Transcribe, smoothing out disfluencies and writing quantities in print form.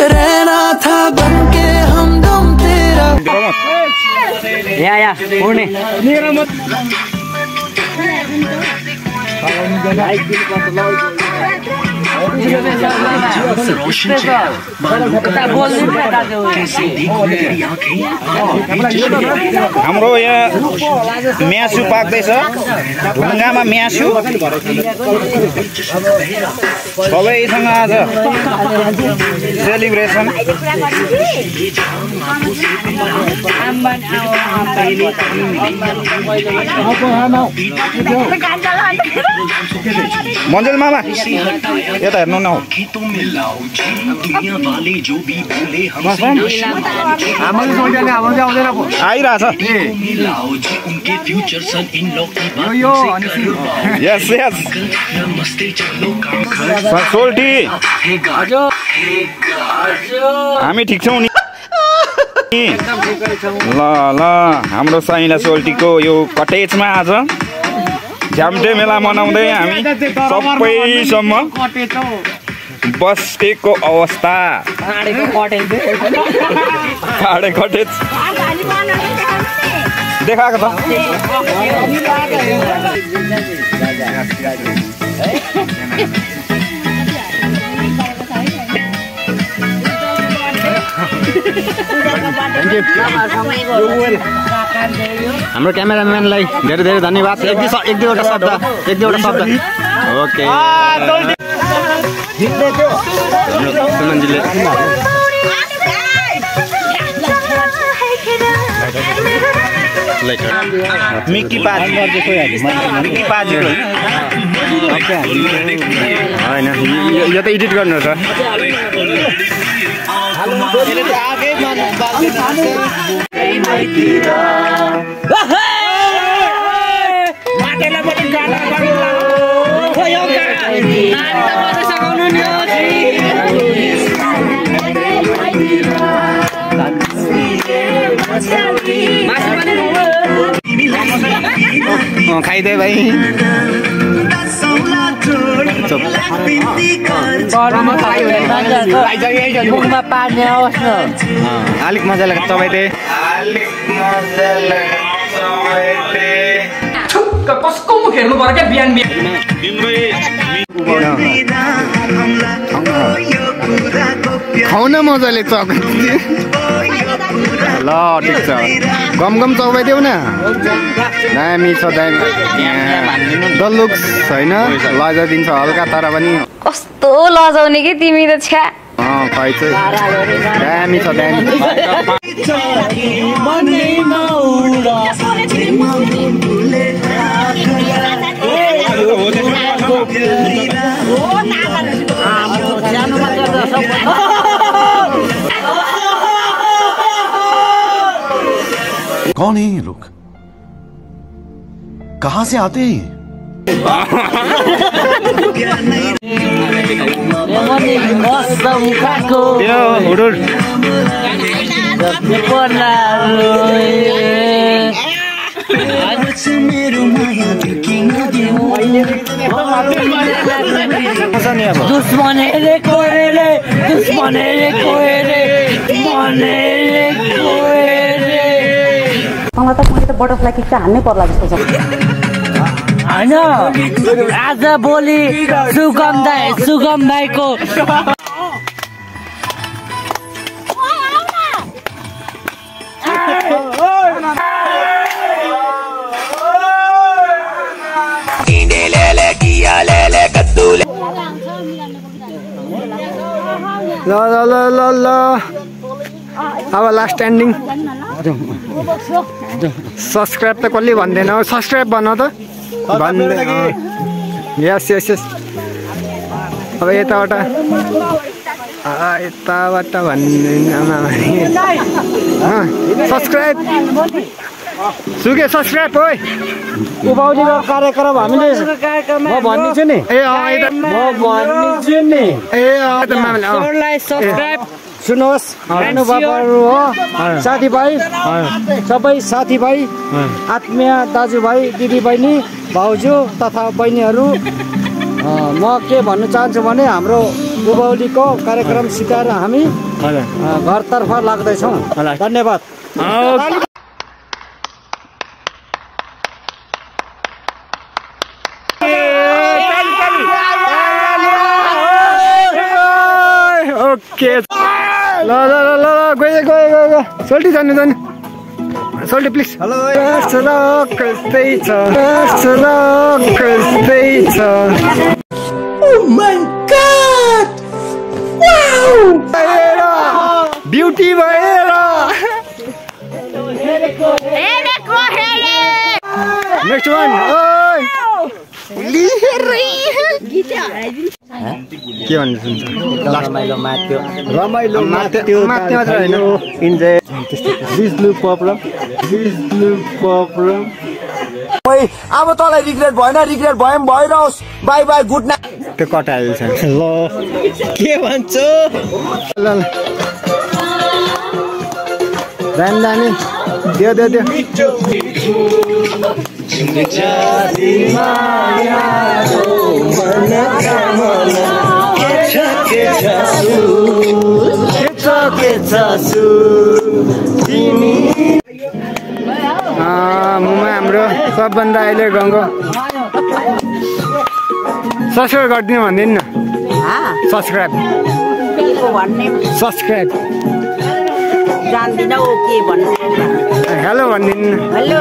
रहना था बनके हमदम तेरा। या उड़ने हाम्रो यहाँ म्यासु पाक्दैछ ढुङ्गामा म्यासु सबैसँग आज सेलिब्रेसन मन्जेल मामा यता हेर्नु न आइरहेछ यस यस सोल्टी हामी ठिक छौँ नि ल ल हाम्रो साइला सोल्टीको यो कटेजमा आज झ्याम्टे मेला मनाउँदै हामी सबैसम्म बसेको अवस्था खाडे कटेज देखाएको छ हाम्रो क्यामेराम्यानलाई धेरै धेरै धन्यवाद। एक दुईवटा शब्द ओके सुमनजीले मिक्की पाजी होइन यो त एडिट गर्नु छ खाइदे भाइ मुखमा पार्ने आओस् न अलिक मजा लाग्छ तपाईँले कसको मुख हेर्नु पर्यो क्या बिहान खाउन मजाले चपाइ ल ठिक छ गम चपाइदेऊ न दामी छ दामी डल्लुक्स होइन लजाइदिन्छ हल्का तर पनि कस्तो लजाउने कि तिमी त छ्या खै चाहिँ दामी छ दामी कौन है ये लोग कहाँ से आते हैं दुश्मनले कोरेले मलाई त बटरफ्लाई किक त हान्नै पर्ला जस्तो छ हैन आज भोलि सुगम भाइको ल अब लास्ट एन्डिङ सब्सक्राइब त कसले भन्दैन सब्सक्राइब भन त यस अब यताबाट भन्दैन सब्सक्राइब सुके सब्सक्राइब हो उभाउनेको कार्यक्रम हामीले म भन्दिन्छु नि सब्सक्राइब सुन्नुहोस् हेर्नुभएको हो साथीभाइ सबै साथीभाइ आत्मीय दाजुभाइ दिदीबहिनी भाउजू तथा बहिनीहरू म के भन्न चाहन्छु भने हाम्रो उभौलीको कार्यक्रम सिकाएर हामी घरतर्फ लाग्दैछौँ। धन्यवाद। ओके ल ल ल ल गयो सोल्टी जानु सोल्टी प्लिज। हेलो कस्तै छ ब्युटी भएर नेक्स्ट वान के भन्नु सुन्छ रमाइलो माथ्यो मात्र होइन इन्जोय प्रब्लम अब तँलाई रिग्रेट भएन रिग्रेट भए पनि भइरहोस् बाई बाई गुड नाइट त्यो कटाइल छ ल के भन्छौ ल रानी दियो मुमा हाम्रो सबभन्दा अहिले गाउँको सब्सक्राइब गरिदिनु भन्दैन न सब्सक्राइब जान्दिनँ ओ के भन्नु हेलो भनिदिनु हेलो